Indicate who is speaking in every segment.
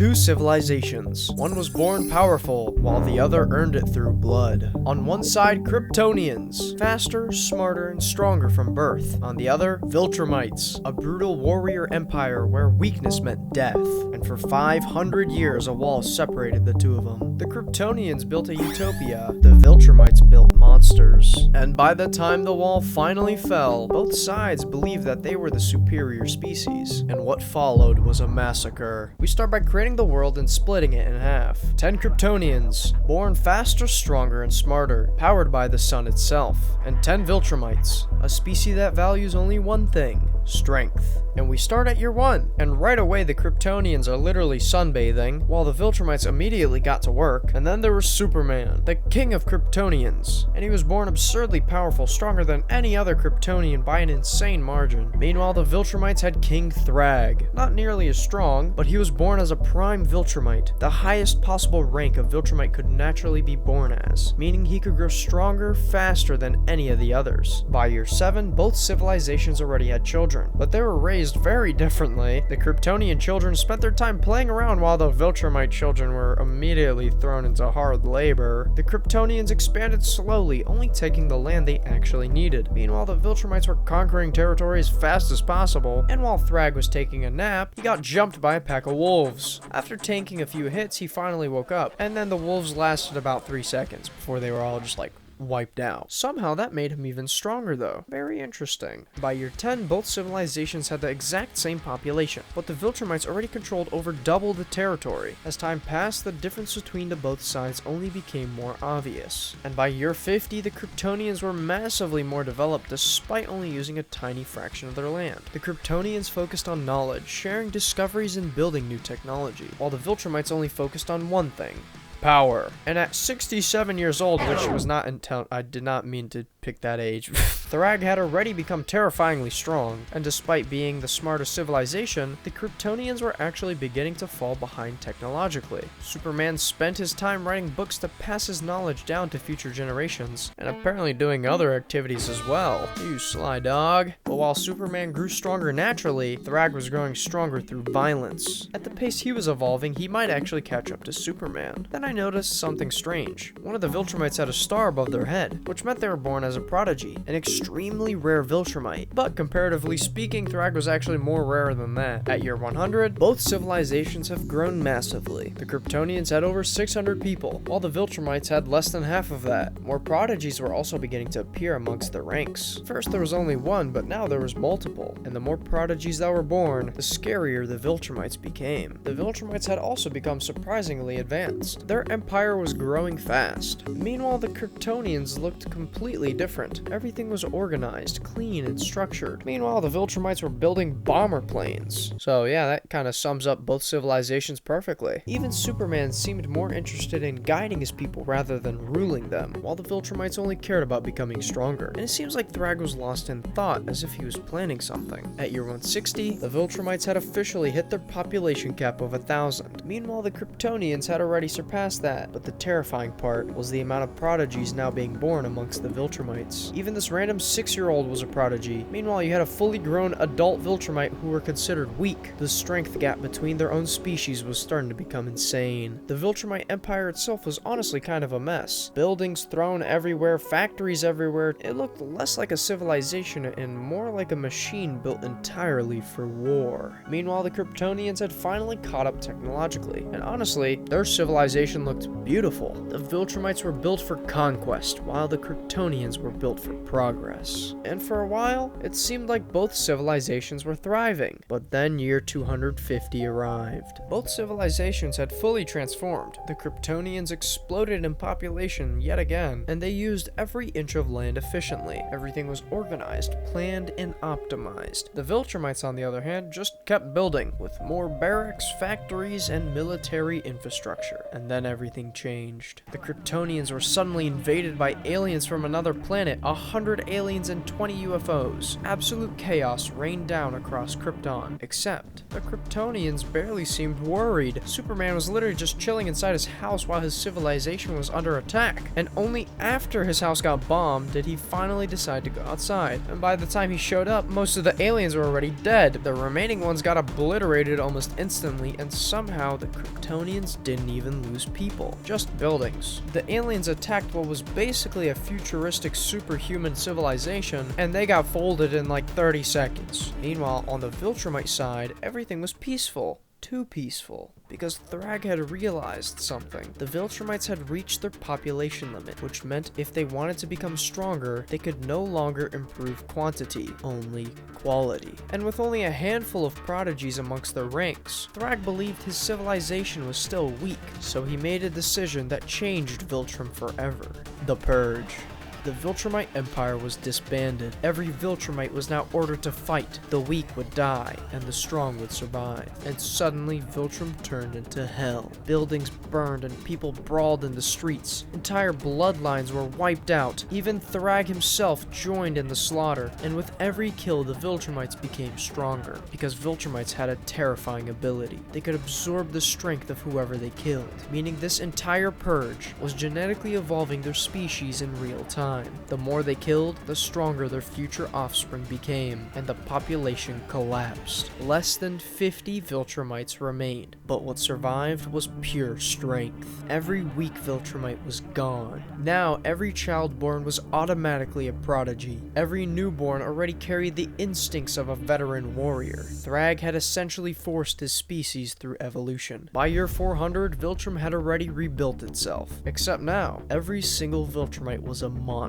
Speaker 1: two civilizations. One was born powerful, while the other earned it through blood. On one side, Kryptonians, faster, smarter, and stronger from birth. On the other, Viltrumites, a brutal warrior empire where weakness meant death. And for 500 years, a wall separated the two of them. The Kryptonians built a utopia, the Viltrumites built monsters. And by the time the wall finally fell, both sides believed that they were the superior species, and what followed was a massacre. We start by creating the world and splitting it in half. 10 Kryptonians, born faster, stronger, and smarter, powered by the sun itself. And 10 Viltrumites, a species that values only one thing: strength. And we start at year 1, and right away the Kryptonians are literally sunbathing, while the Viltrumites immediately got to work. And then there was Superman, the king of Kryptonians, and he was born absurdly powerful, stronger than any other Kryptonian by an insane margin. Meanwhile, the Viltrumites had King Thrag, not nearly as strong, but he was born as a prime Viltrumite, the highest possible rank a Viltrumite could naturally be born as, meaning he could grow stronger, faster than any of the others. By year 7, both civilizations already had children, but they were raised very differently. The Kryptonian children spent their time playing around while the Viltrumite children were immediately thrown into hard labor. The Kryptonians expanded slowly, only taking the land they actually needed. Meanwhile, the Viltrumites were conquering territory as fast as possible, and while Thrag was taking a nap, he got jumped by a pack of wolves. After tanking a few hits, he finally woke up, and then the wolves lasted about 3 seconds before they were all just like wiped out. Somehow that made him even stronger though. Very interesting. By year 10, both civilizations had the exact same population, but the Viltrumites already controlled over double the territory. As time passed, the difference between the both sides only became more obvious. And by year 50, the Kryptonians were massively more developed despite only using a tiny fraction of their land. The Kryptonians focused on knowledge, sharing discoveries and building new technology, while the Viltrumites only focused on one thing: power. And at 67 years old, which was not until I did not mean to pick that age, Thrag had already become terrifyingly strong, and despite being the smartest civilization, the Kryptonians were actually beginning to fall behind technologically. Superman spent his time writing books to pass his knowledge down to future generations, and apparently doing other activities as well. You sly dog. But while Superman grew stronger naturally, Thrag was growing stronger through violence. At the pace he was evolving, he might actually catch up to Superman. Then I noticed something strange. One of the Viltrumites had a star above their head, which meant they were born as a prodigy, an extremely rare Viltrumite. But comparatively speaking, Thrag was actually more rare than that. At year 100, both civilizations have grown massively. The Kryptonians had over 600 people, while the Viltrumites had less than half of that. More prodigies were also beginning to appear amongst the ranks. First there was only one, but now there was multiple, and the more prodigies that were born, the scarier the Viltrumites became. The Viltrumites had also become surprisingly advanced. Their empire was growing fast. Meanwhile, the Kryptonians looked completely different. Everything was organized, clean, and structured. Meanwhile, the Viltrumites were building bomber planes. So yeah, that kind of sums up both civilizations perfectly. Even Superman seemed more interested in guiding his people rather than ruling them, while the Viltrumites only cared about becoming stronger. And it seems like Thrag was lost in thought, as if he was planning something. At year 160, the Viltrumites had officially hit their population cap of 1,000. Meanwhile, the Kryptonians had already surpassed that, but the terrifying part was the amount of prodigies now being born amongst the Viltrumites. Even this random 6-year-old was a prodigy. Meanwhile, you had a fully grown adult Viltrumite who were considered weak. The strength gap between their own species was starting to become insane. The Viltrumite empire itself was honestly kind of a mess. Buildings thrown everywhere, factories everywhere. It looked less like a civilization and more like a machine built entirely for war. Meanwhile, the Kryptonians had finally caught up technologically, and honestly, their civilization looked beautiful. The Viltrumites were built for conquest, while the Kryptonians were built for progress. And for a while, it seemed like both civilizations were thriving. But then year 250 arrived. Both civilizations had fully transformed. The Kryptonians exploded in population yet again, and they used every inch of land efficiently. Everything was organized, planned, and optimized. The Viltrumites, on the other hand, just kept building, with more barracks, factories, and military infrastructure. And then everything changed. The Kryptonians were suddenly invaded by aliens from another planet planet, 100 aliens and 20 UFOs. Absolute chaos rained down across Krypton. Except, the Kryptonians barely seemed worried. Superman was literally just chilling inside his house while his civilization was under attack. And only after his house got bombed did he finally decide to go outside. And by the time he showed up, most of the aliens were already dead. The remaining ones got obliterated almost instantly, and somehow the Kryptonians didn't even lose people, just buildings. The aliens attacked what was basically a futuristic superhuman civilization, and they got folded in like 30 seconds. Meanwhile, on the Viltrumite side, everything was peaceful. Too peaceful, because Thrag had realized something. The Viltrumites had reached their population limit, which meant if they wanted to become stronger, they could no longer improve quantity, only quality. And with only a handful of prodigies amongst their ranks, Thrag believed his civilization was still weak, so he made a decision that changed Viltrum forever. The Purge. The Viltrumite Empire was disbanded. Every Viltrumite was now ordered to fight. The weak would die, and the strong would survive. And suddenly, Viltrum turned into hell. Buildings burned, and people brawled in the streets. Entire bloodlines were wiped out. Even Thrag himself joined in the slaughter. And with every kill, the Viltrumites became stronger, because Viltrumites had a terrifying ability. They could absorb the strength of whoever they killed, meaning this entire purge was genetically evolving their species in real time. The more they killed, the stronger their future offspring became, and the population collapsed. Less than 50 Viltrumites remained, but what survived was pure strength. Every weak Viltrumite was gone. Now, every child born was automatically a prodigy. Every newborn already carried the instincts of a veteran warrior. Thrag had essentially forced his species through evolution. By year 400, Viltrum had already rebuilt itself. Except now, every single Viltrumite was a monster.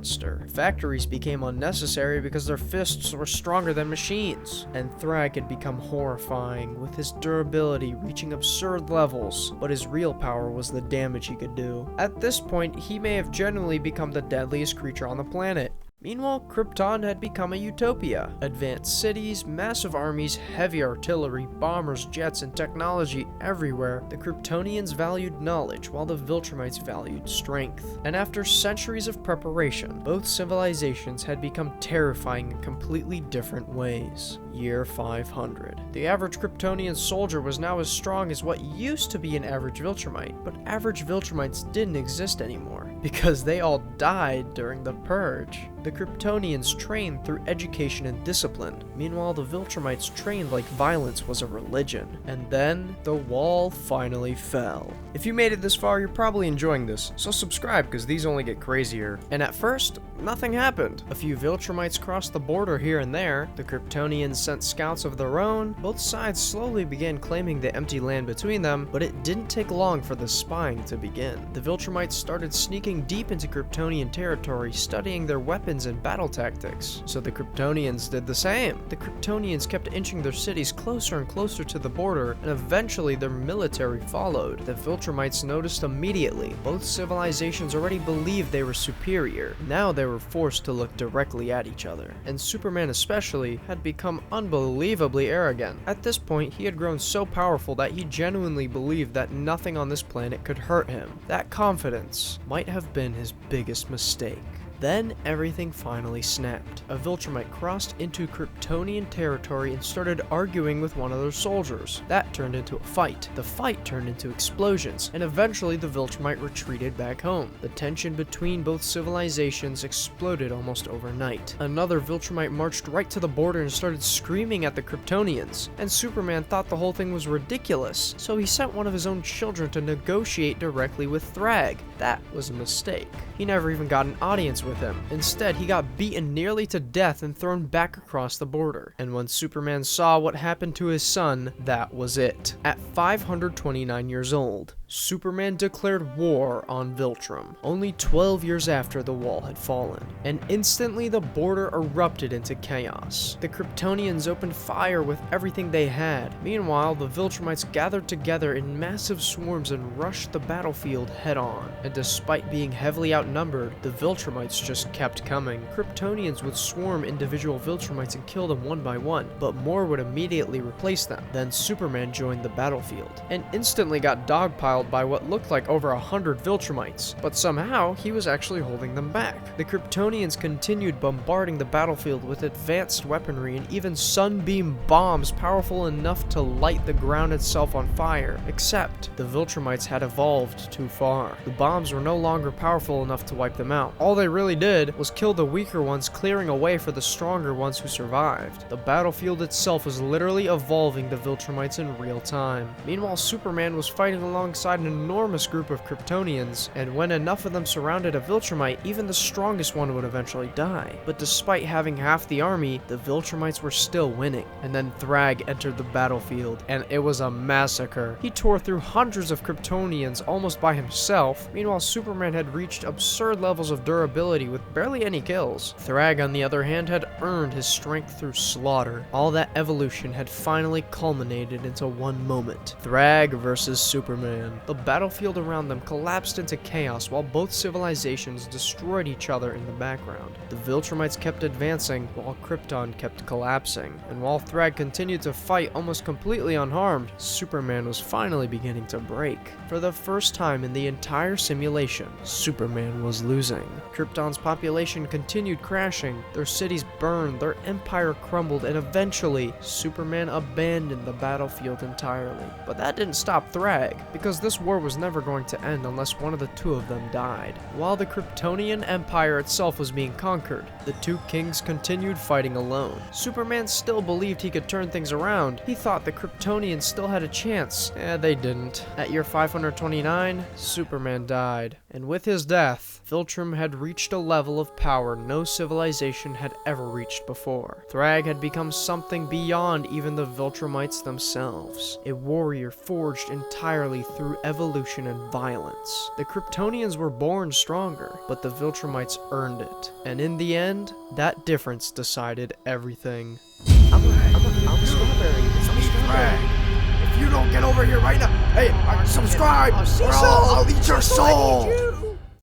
Speaker 1: Factories became unnecessary because their fists were stronger than machines, and Thrag had become horrifying, with his durability reaching absurd levels, but his real power was the damage he could do. At this point, he may have genuinely become the deadliest creature on the planet. Meanwhile, Krypton had become a utopia. Advanced cities, massive armies, heavy artillery, bombers, jets, and technology everywhere. The Kryptonians valued knowledge, while the Viltrumites valued strength. And after centuries of preparation, both civilizations had become terrifying in completely different ways. Year 500. The average Kryptonian soldier was now as strong as what used to be an average Viltrumite, but average Viltrumites didn't exist anymore, because they all died during the Purge. The Kryptonians trained through education and discipline. Meanwhile, the Viltrumites trained like violence was a religion. And then, the wall finally fell. If you made it this far, you're probably enjoying this, so subscribe because these only get crazier. And at first, nothing happened. A few Viltrumites crossed the border here and there. The Kryptonians sent scouts of their own. Both sides slowly began claiming the empty land between them, but it didn't take long for the spying to begin. The Viltrumites started sneaking deep into Kryptonian territory, studying their weapons and battle tactics. So the Kryptonians did the same. The Kryptonians kept inching their cities closer and closer to the border, and eventually their military followed. The Viltrumites noticed immediately. Both civilizations already believed they were superior. Now they were forced to look directly at each other. And Superman especially had become unbelievably arrogant. At this point, he had grown so powerful that he genuinely believed that nothing on this planet could hurt him. That confidence might have been his biggest mistake. Then everything finally snapped. A Viltrumite crossed into Kryptonian territory and started arguing with one of their soldiers. That turned into a fight. The fight turned into explosions, and eventually the Viltrumite retreated back home. The tension between both civilizations exploded almost overnight. Another Viltrumite marched right to the border and started screaming at the Kryptonians, and Superman thought the whole thing was ridiculous, so he sent one of his own children to negotiate directly with Thrag. That was a mistake. He never even got an audience with him. Instead, he got beaten nearly to death and thrown back across the border. And when Superman saw what happened to his son, that was it. At 529 years old, Superman declared war on Viltrum, only 12 years after the wall had fallen, and instantly the border erupted into chaos. The Kryptonians opened fire with everything they had. Meanwhile, the Viltrumites gathered together in massive swarms and rushed the battlefield head-on. And despite being heavily outnumbered, the Viltrumites just kept coming. Kryptonians would swarm individual Viltrumites and kill them one by one, but more would immediately replace them. Then Superman joined the battlefield, and instantly got dogpiled held by what looked like over 100 Viltrumites, but somehow he was actually holding them back. The Kryptonians continued bombarding the battlefield with advanced weaponry and even sunbeam bombs powerful enough to light the ground itself on fire, except the Viltrumites had evolved too far. The bombs were no longer powerful enough to wipe them out. All they really did was kill the weaker ones, clearing a way for the stronger ones who survived. The battlefield itself was literally evolving the Viltrumites in real time. Meanwhile, Superman was fighting alongside an enormous group of Kryptonians, and when enough of them surrounded a Viltrumite, even the strongest one would eventually die. But despite having half the army, the Viltrumites were still winning. And then Thrag entered the battlefield, and it was a massacre. He tore through hundreds of Kryptonians almost by himself. Meanwhile, Superman had reached absurd levels of durability with barely any kills. Thrag, on the other hand, had earned his strength through slaughter. All that evolution had finally culminated into one moment. Thrag versus Superman. The battlefield around them collapsed into chaos while both civilizations destroyed each other in the background. The Viltrumites kept advancing while Krypton kept collapsing. And while Thrag continued to fight almost completely unharmed, Superman was finally beginning to break. For the first time in the entire simulation, Superman was losing. Krypton's population continued crashing, their cities burned, their empire crumbled, and eventually, Superman abandoned the battlefield entirely. But that didn't stop Thrag, because this war was never going to end unless one of the two of them died. While the Kryptonian Empire itself was being conquered, the two kings continued fighting alone. Superman still believed he could turn things around. He thought the Kryptonians still had a chance. They didn't. At year 529, Superman died. And with his death, Viltrum had reached a level of power no civilization had ever reached before. Thrag had become something beyond even the Viltrumites themselves. A warrior forged entirely through evolution and violence. The Kryptonians were born stronger, but the Viltrumites earned it. And in the end, that difference decided everything.
Speaker 2: I'm a strawberry. If you don't get over here right now, hey, subscribe, or I'll eat your soul.